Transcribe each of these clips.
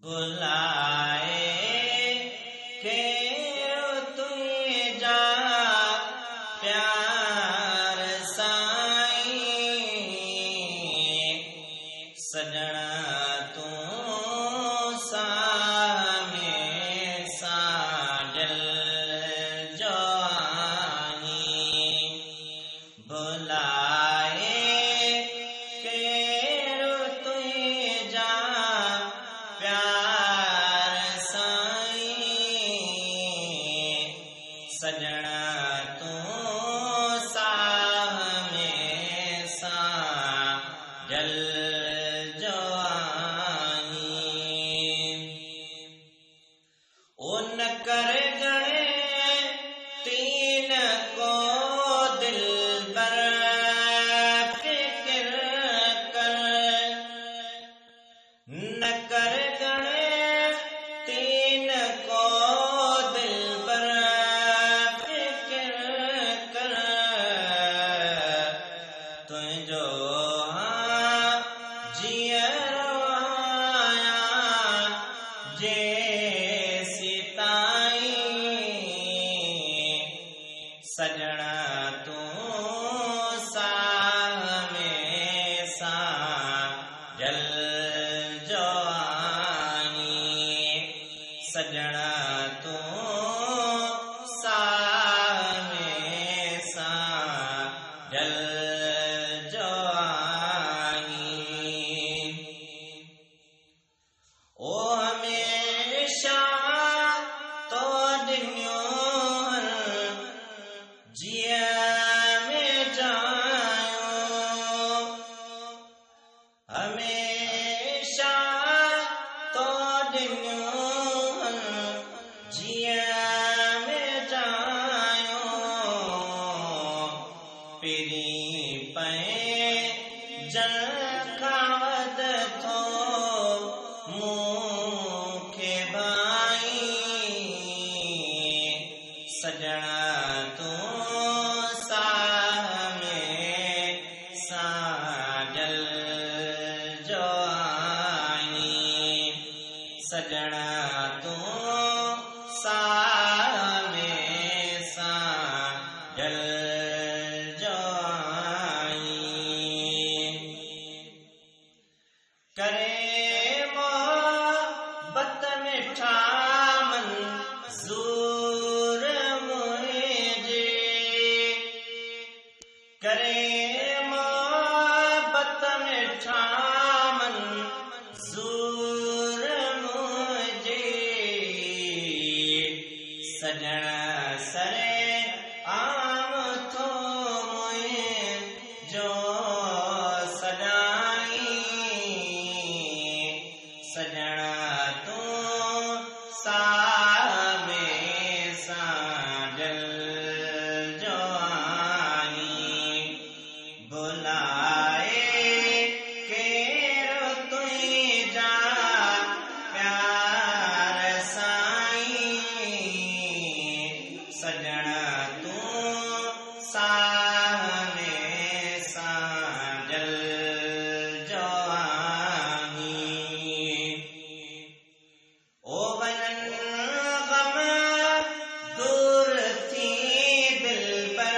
बुलाए के तुझा प्यार साईं सजणा तू सामे साजल जो आहीं बुलाए के तुझा प्यार साईं सजणा तू सामे साजल जो आहीं ओ न कर गणे तीन को दिल बर फिक्र कर न कर गणे तीन को दिल बर फिक्र कर तुझो हाँ जियरवाया जे सजणा तू सामे साजल जो आहीं सजणा तू सामे साजल जो आहीं ओ हमेशा तो दिन्यो जिया में जायो हमेशा तो दिन्यो जिया में जायो पिरी पे जल खावत थो मुँह के भाई सजणा तू सामे साजल जो आहीं सजणा तू सामे साजल जो आहीं करे मोहब्बत मिठा मंजूर करे मोहब्बत मिठा मंजूर मुझे सजणा सरे आम थो मुए जो सजाई सजणा तू सामे साजल जो बुलाए के तुझा प्यार साईं सजणा तू सामे साजल जो आहीं ओ वनन गम दूर थी दिल पर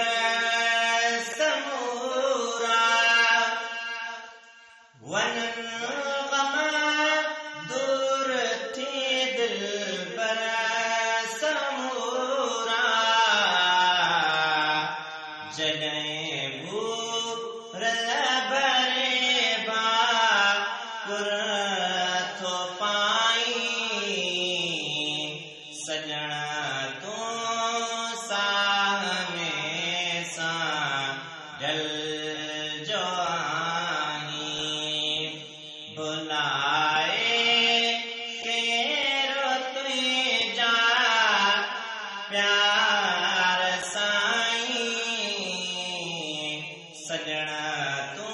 वनन गम दूर थी दिल पर समूरा जॾहिं भूर भरे बाकुर थो पाईं सजणा तू सामे साजल जो बुलाए के तुझा प्यार साईं सजणा तू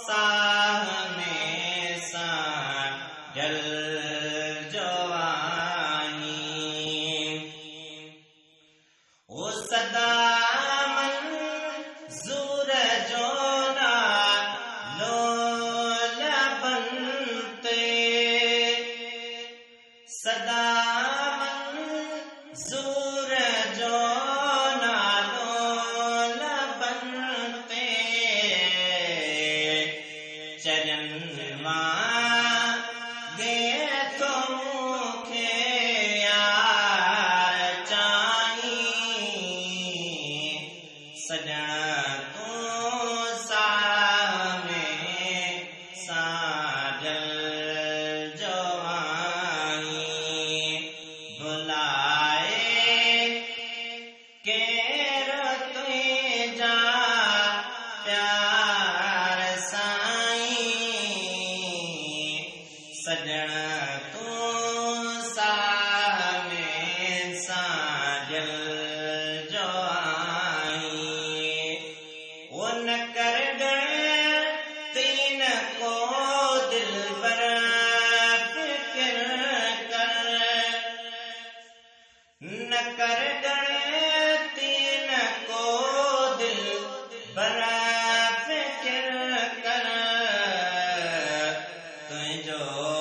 सामे साजल जो आहीं ओ सदा मंजूर जो तूं साह में साजल जो आई वो न कर गए तीन को दिल पर फिक्र कर न कर गए तीन को दिल बड़ा फिक्र कर तुझो